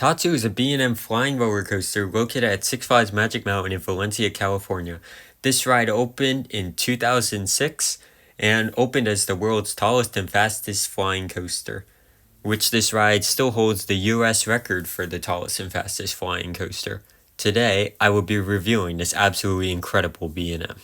Tatsu is a B&M flying roller coaster located at Six Flags Magic Mountain in Valencia, California. This ride opened in 2006 and opened as the world's tallest and fastest flying coaster, which this ride still holds the US record for the tallest and fastest flying coaster. Today, I will be reviewing this absolutely incredible B&M.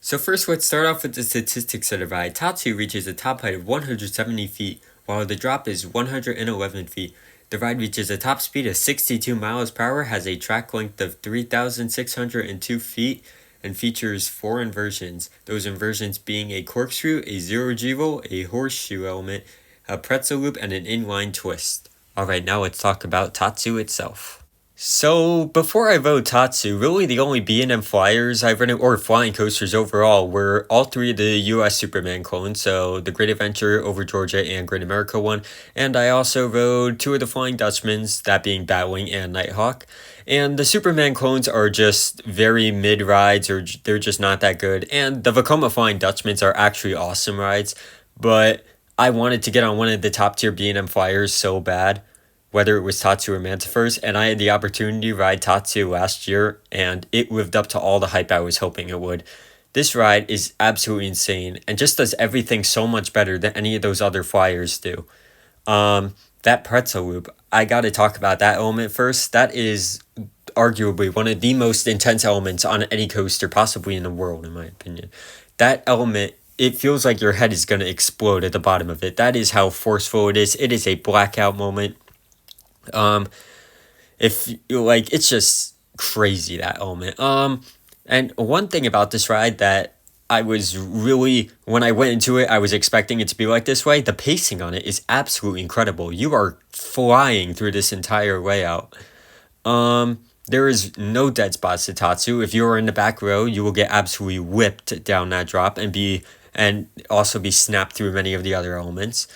So first, let's start off with the statistics of the ride. Tatsu reaches a top height of 170 feet, while the drop is 111 feet. The ride reaches a top speed of 62 miles per hour, has a track length of 3,602 feet, and features 4 inversions. Those inversions being a corkscrew, a zero-G roll, a horseshoe element, a pretzel loop, and an inline twist. Alright, now let's talk about Tatsu itself. So, before I rode Tatsu, really the only B&M flyers I've ridden, or flying coasters overall, were all 3 of the US Superman clones, so the Great Adventure, Over Georgia, and Great America one, and I also rode 2 of the Flying Dutchmans, that being Batwing and Nighthawk, and the Superman clones are just very mid rides, or they're just not that good, and the Vekoma Flying Dutchmans are actually awesome rides, but I wanted to get on one of the top tier B&M flyers so bad, whether it was Tatsu or Mantiforce, and I had the opportunity to ride Tatsu last year, and it lived up to all the hype I was hoping it would. This ride is absolutely insane, and just does everything so much better than any of those other flyers do. That pretzel loop, I gotta talk about that element first. That is arguably one of the most intense elements on any coaster, possibly in the world, in my opinion. That element, it feels like your head is gonna explode at the bottom of it. That is how forceful it is. It is a blackout moment. If you like, it's just crazy, that element. And one thing about this ride that I was really, when I went into it, I was expecting it to be like this way. The pacing on it is absolutely incredible. You are flying through this entire layout. There is no dead spots to Tatsu. If you are in the back row, you will get absolutely whipped down that drop and also be snapped through many of the other elements.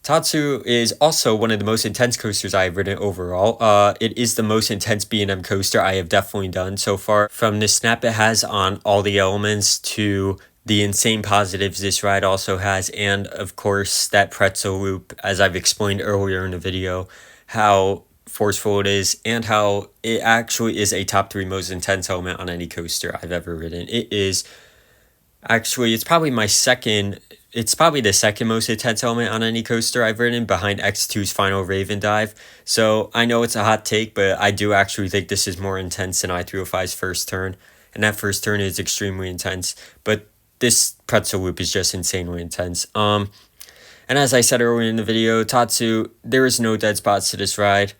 Tatsu is also one of the most intense coasters I have ridden overall. It is the most intense B&M coaster I have definitely done so far. From the snap it has on all the elements to the insane positives this ride also has, and of course that pretzel loop, as I've explained earlier in the video, how forceful it is and how it actually is a top 3 most intense element on any coaster I've ever ridden. It is actually, it's probably the second most intense element on any coaster I've ridden, behind X2's Final Raven Dive. So I know it's a hot take, but I do actually think this is more intense than I-305's first turn. And that first turn is extremely intense. But this pretzel loop is just insanely intense. And as I said earlier in the video, Tatsu, there is no dead spots to this ride.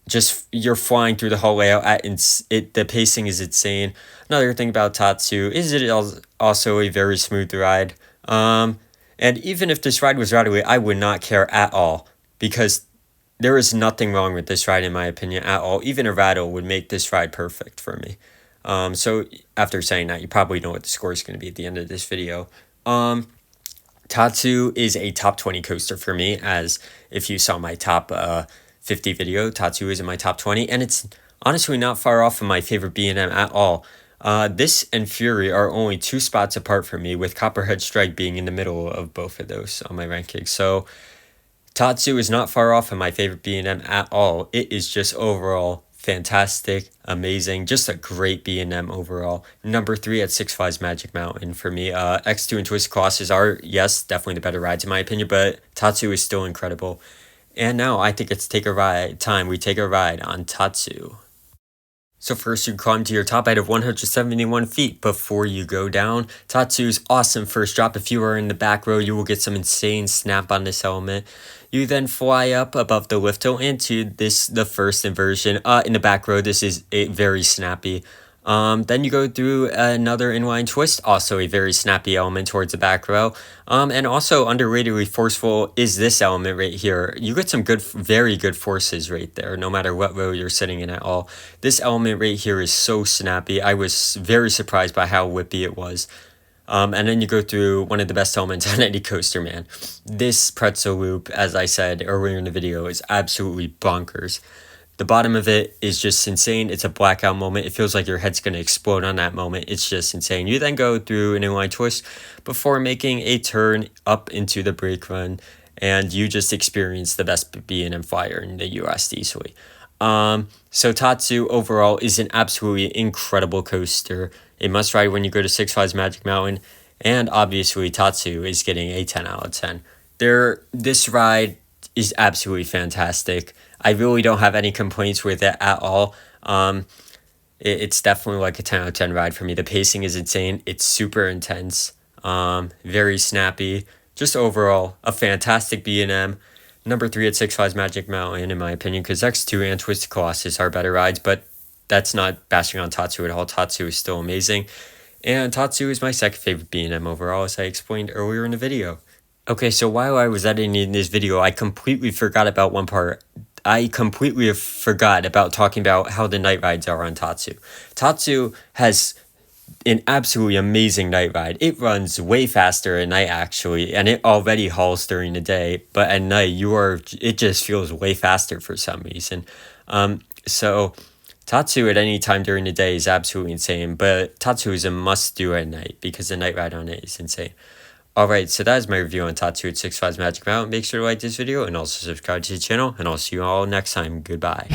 Just, you're flying through the whole layout. The pacing is insane. Another thing about Tatsu is it is also a very smooth ride. And even if this ride was rattly, I would not care at all, because there is nothing wrong with this ride in my opinion at all. Even a rattle would make this ride perfect for me. So after saying that, you probably know what the score is going to be at the end of this video. Tatsu is a top 20 coaster for me, as if you saw my top 50 video, Tatsu is in my top 20, and it's honestly not far off from my favorite B&M at all. This and Fury are only 2 spots apart from me, with Copperhead Strike being in the middle of both of those on my ranking. So Tatsu is not far off from my favorite B&M at all. It is just overall fantastic, amazing, just a great B&M overall. Number 3 at Six Flags Magic Mountain for me. X2 and Twisted Colossus are, yes, definitely the better rides in my opinion, but Tatsu is still incredible. And now I think it's time we take a ride on Tatsu. So first you climb to your top height of 171 feet before you go down. Tatsu's awesome first drop. If you are in the back row, you will get some insane snap on this element. You then fly up above the lift hill into the first inversion. In the back row, this is very snappy. Then you go through another inline twist, also a very snappy element towards the back row. And also underratedly forceful is this element right here. You get some very good forces right there, no matter what row you're sitting in at all. This element right here is so snappy. I was very surprised by how whippy it was. And then you go through one of the best elements on any coaster, man. This pretzel loop, as I said earlier in the video, is absolutely bonkers. The bottom of it is just insane. It's a blackout moment. It feels like your head's going to explode on that moment. It's just insane. You then go through an inline twist before making a turn up into the brake run, and you just experience the best B&M flyer in the US easily. So Tatsu overall is an absolutely incredible coaster. A must ride when you go to Six Flags Magic Mountain, and obviously Tatsu is getting a 10 out of 10. This ride is absolutely fantastic. I really don't have any complaints with it at all. It's definitely like a 10 out of 10 ride for me. The pacing is insane. It's super intense, very snappy. Just overall, a fantastic B&M. Number 3 at Six Flags Magic Mountain, in my opinion, because X2 and Twisted Colossus are better rides, but that's not bashing on Tatsu at all. Tatsu is still amazing. And Tatsu is my second favorite B&M overall, as I explained earlier in the video. Okay, so while I was editing this video, I completely forgot about one part. I completely forgot about talking about how the night rides are on Tatsu. Tatsu has an absolutely amazing night ride. It runs way faster at night actually, and it already hauls during the day, but at night it just feels way faster for some reason. So Tatsu at any time during the day is absolutely insane, but Tatsu is a must do at night because the night ride on it is insane. Alright, so that is my review on Tatsu at Six Flags Magic Mountain. Make sure to like this video and also subscribe to the channel, and I'll see you all next time. Goodbye.